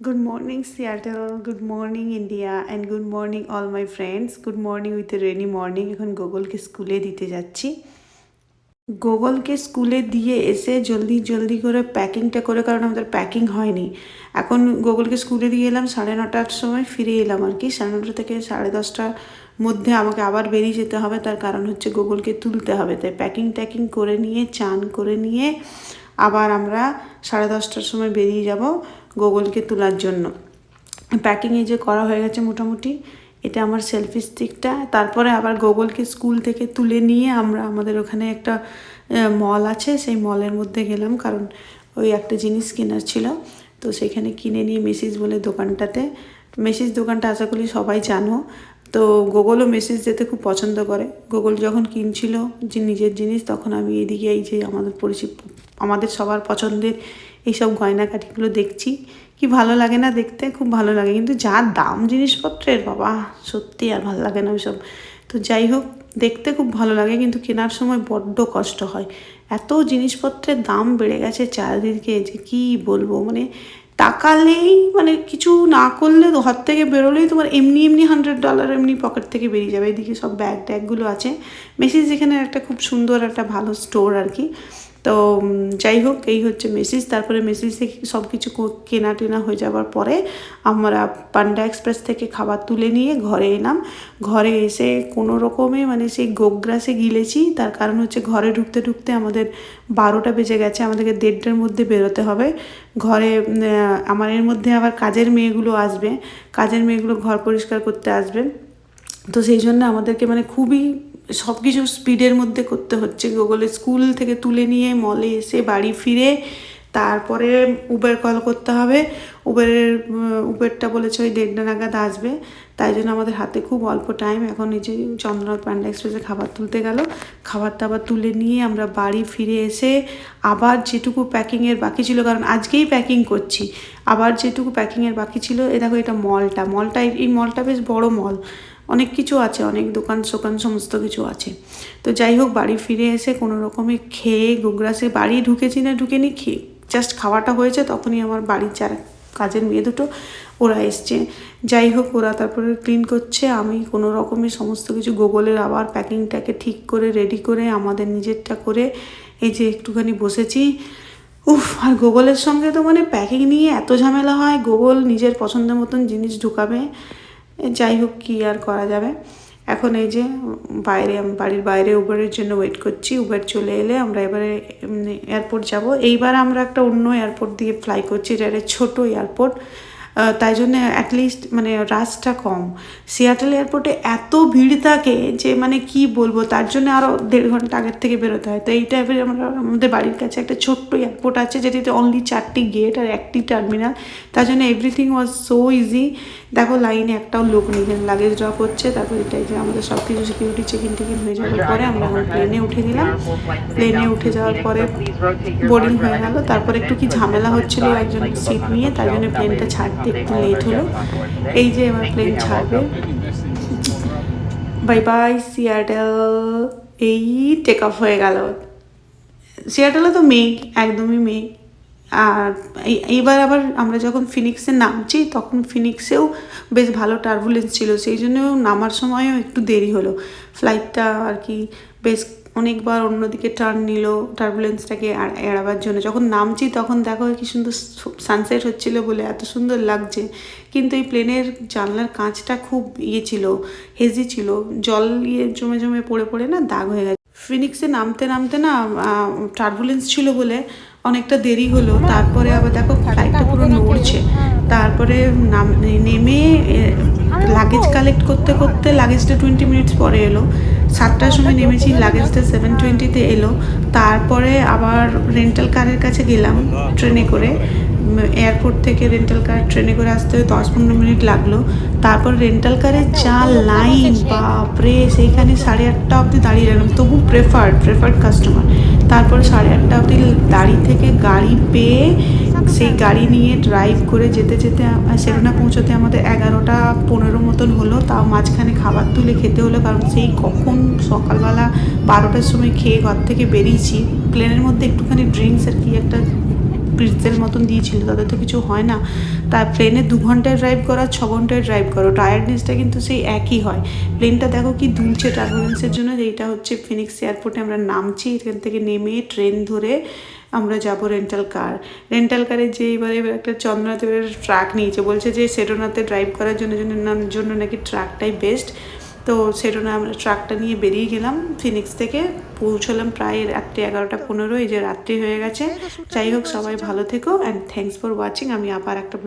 Good morning, Seattle. Good morning, India. And good morning, all my friends. Good morning with a rainy morning. এখন গোগলকে স্কুলে দিতে যাচ্ছি। গোগলকে স্কুলে দিয়ে এসে জলদি জলদি করে প্যাকিংটা করে, কারণ আমাদের প্যাকিং হয়নি। এখন গোগলকে স্কুলে দিয়ে এলাম 9:30টার সময়, ফিরে এলাম আর কি 9:30 থেকে 10:30টার মধ্যে আমাকে আবার বেরিয়ে যেতে হবে। তার কারণ হচ্ছে গোগলকে তুলতে হবে, তাই প্যাকিং ট্যাকিং করে নিয়ে চান করে নিয়ে আবার আমরা 10:30টার সময় বেরিয়ে যাব গোগলকে তোলার জন্য। প্যাকিংয়ে যে করা হয়ে গেছে মোটামুটি। এটা আমার সেলফি স্টিকটা। তারপরে আবার গোগলকে স্কুল থেকে তুলে নিয়ে আমরা আমাদের ওখানে একটা মল আছে, সেই মলের মধ্যে গেলাম, কারণ ওই একটা জিনিস কেনার ছিল। তো সেখানে কিনে নিয়ে মেসিস বলে দোকানটাতে, মেসিস দোকানটা আশা করি সবাই জানো। তো গোগলও মেসেজ যেতে খুব পছন্দ করে। গোগল যখন কিনছিল যে নিজের জিনিস, তখন আমি এদিকে এই যে আমাদের সবার পছন্দের এইসব গয়নাকাঠিগুলো দেখছি। কি ভালো লাগে না দেখতে, খুব ভালো লাগে। কিন্তু যা দাম জিনিসপত্রের, বাবা সত্যি আর ভালো লাগে না ওইসব। তো যাই হোক, দেখতে খুব ভালো লাগে, কিন্তু কেনার সময় বড্ড কষ্ট হয়। এত জিনিসপত্রের দাম বেড়ে গেছে চারিদিকে, যে কি বলবো। মানে তাকালেই, মানে কিছু না করলে, ঘর থেকে বেরোলেই তোমার এমনি এমনি $100 এমনি পকেট থেকে বেরিয়ে যাবে। এদিকে সব ব্যাগ ট্যাগগুলো আছে। মেসিস এখানে একটা খুব সুন্দর একটা ভালো স্টোর আর কি। তো যাই হোক, এই হচ্ছে মেসিস। তারপরে মেসিসে সব কিছু কেনা টেনা হয়ে যাওয়ার পরে আমরা পান্ডা এক্সপ্রেস থেকে খাবার তুলে নিয়ে ঘরে এলাম। ঘরে এসে কোনো রকমে মানে সেই গোগ্রাসে গিলেছি। তার কারণ হচ্ছে ঘরে ঢুকতে ঢুকতে আমাদের 12টা বেজে গেছে। আমাদেরকে 1:30টার মধ্যে বেরোতে হবে ঘরে। আমার এর মধ্যে আবার কাজের মেয়েগুলো আসবে, কাজের মেয়েগুলো ঘর পরিষ্কার করতে আসবে। তো সেই জন্য আমাদেরকে মানে খুবই সব কিছু স্পিডের মধ্যে করতে হচ্ছে। গোগলে স্কুল থেকে তুলে নিয়ে মলে এসে বাড়ি ফিরে তারপরে উবের কল করতে হবে। উবেরটা বলেছে ওই 1:30 নাগাদ আসবে। তাই জন্য আমাদের হাতে খুব অল্প টাইম। এখন এই যে চন্দ্রনাথ পান্ডা এক্সপ্রেসে খাবার তুলতে গেল, খাবার দাবার তুলে নিয়ে আমরা বাড়ি ফিরে এসে আবার যেটুকু প্যাকিংয়ের বাকি ছিল, কারণ আজকেই প্যাকিং করছি, আবার যেটুকু প্যাকিংয়ের বাকি ছিল। এ দেখো, এটা মলটা এই মলটা বেশ বড় মল, অনেক কিছু আছে, অনেক দোকান সমস্ত কিছু আছে। তো যাই হোক, বাড়ি ফিরে এসে কোনো রকমে খেয়ে গোগ্রাসে বাড়ি ঢুকেছি না ঢুকেনি, খেয়ে জাস্ট খাওয়াটা হয়েছে, তখনই আমার বাড়ির যারা কাজের মেয়ে দুটো ওরা এসছে। যাই হোক, ওরা তারপরে ক্লিন করছে। আমি কোনো রকমে সমস্ত কিছু গোগলের আবার প্যাকিংটাকে ঠিক করে রেডি করে আমাদের নিজেরটা করে এই যে একটুখানি বসেছি। আর গোগলের সঙ্গে তো মানে প্যাকিং নিয়ে এত ঝামেলা হয়। গোগল নিজের পছন্দের মতন জিনিস ঢুকাবে। যাই হোক, কী আর করা যাবে। এখন এই যে বাড়ির বাইরে উবেরের জন্য ওয়েট করছি। উবের চলে এলে আমরা এবারে এয়ারপোর্ট যাব। এইবার আমরা একটা অন্য এয়ারপোর্ট দিয়ে ফ্লাই করছি, এটা একটা ছোটো এয়ারপোর্ট। তাই জন্য অ্যাটলিস্ট মানে রাশটা কম। সিয়াটেল এয়ারপোর্টে এত ভিড় থাকে যে মানে কি বলবো, তার জন্য আরও 1.5 ঘন্টা আগের থেকে বেরোতে হয়। তো এই টাইপের আমাদের বাড়ির কাছে একটা ছোট্ট এয়ারপোর্ট আছে, যেটিতে অনলি 4টি গেট আর 1টি টার্মিনাল। তার জন্য এভরিথিং ওয়াজ সো ইজি। দেখো, লাইনে একটাও লোক নেই, লাগেজ ড্রপ হচ্ছে। তারপর এটাই যে আমাদের সব কিছু সিকিউরিটি চেকিং হয়ে যাওয়ার পরে আমরা এখন প্লেনে উঠে গেলাম। প্লেনে উঠে যাওয়ার পরে বোর্ডিং হয়ে গেল। তারপর একটু কি ঝামেলা হচ্ছিল একজন সিট নিয়ে, তার জন্য প্লেনটা ছাড়তে একটু লেট হলো। এই যে এবার প্লেন ছাড়বে। Bye bye Seattle. এই টেক অফ হয়ে গেল। সিয়াটেলে তো মেঘ, একদমই মেঘ। আর এইবার আবার আমরা যখন ফিনিক্সে নামছি, তখন ফিনিক্সেও বেশ ভালো টার্বুলেন্স ছিল, সেই জন্য নামার সময়ও একটু দেরি হলো। ফ্লাইটটা আর কি বেশ অনেকবার অন্যদিকে টার্ন নিল টার্বুলেন্সটাকে এড়াবার জন্য। যখন নামছি তখন দেখো কি সুন্দর সানসেট হচ্ছিলো বলে এত সুন্দর লাগছে। কিন্তু এই প্লেনের জানলার কাঁচটা খুব ছিল, হেজি ছিল, জল জমে জমে পড়ে পড়ে না দাগ হয়ে গেছে। ফিনিক্সে নামতে না টার্বুলেন্স ছিল বলে অনেকটা দেরি হলো। তারপরে আবার দেখো ফ্লাইটটা পুরো নড়ছে। তারপরে নেমে লাগেজ কালেক্ট করতে করতে লাগেজটা 20 মিনিটস পরে এলো। 7টার সময় নেমেছি, লাগেজটা 7:20-তে এলো। তারপরে আবার রেন্টাল কারের কাছে গেলাম ট্রেনে করে। এয়ারপোর্ট থেকে রেন্টাল কার ট্রেনে করে আসতে 10-15 মিনিট লাগলো। তারপর রেন্টাল কারের যা লাইন, বাপরে! সেইখানে 8:30 অবধি দাঁড়িয়ে গেলাম, তবু প্রেফার্ড কাস্টমার। তারপরে 8:30 অবধি দাঁড়িয়ে থেকে গাড়ি পেয়ে সেই গাড়ি নিয়ে ড্রাইভ করে যেতে যেতে সেরেনা পৌঁছতে আমাদের 11:15 মতন হলো। তাও মাঝখানে খাবার তুলে খেতে হলো, কারণ সেই কখন সকালবেলা 12টার সময় খেয়ে ঘর থেকে বেরিয়েছি। প্লেনের মধ্যে একটুখানি ড্রিঙ্কস আর কি একটা প্রিটজেল মতন দিয়েছিল, তাদের তো কিছু হয় না। তার প্লেনে 2 ঘন্টায় ড্রাইভ করা 6 ঘন্টায় ড্রাইভ করো, টায়ার্ডনেসটা কিন্তু সেই একই হয়। প্লেনটা দেখো কি দুলছে টার্বুলেন্সের জন্য। এইটা হচ্ছে ফিনিক্স এয়ারপোর্টে আমরা নামছি, এখান থেকে নেমে ট্রেন ধরে আমরা যাব রেন্টাল কার। রেন্টাল কারে যে এবার একটা চন্দ্রনাথ এবার ট্রাক নিয়েছে, বলছে যে সেডোনাতে ড্রাইভ করার জন্য নাকি ট্রাকটাই বেস্ট। তো সেডোনা আমরা ট্রাকটা নিয়ে বেরিয়ে গেলাম ফিনিক্স থেকে। পৌঁছলাম প্রায় রাত্রি 11:15, এই যে রাত্রি হয়ে গেছে। যাই হোক, সবাই ভালো থেকো অ্যান্ড থ্যাঙ্কস ফর ওয়াচিং। আমি আবার একটা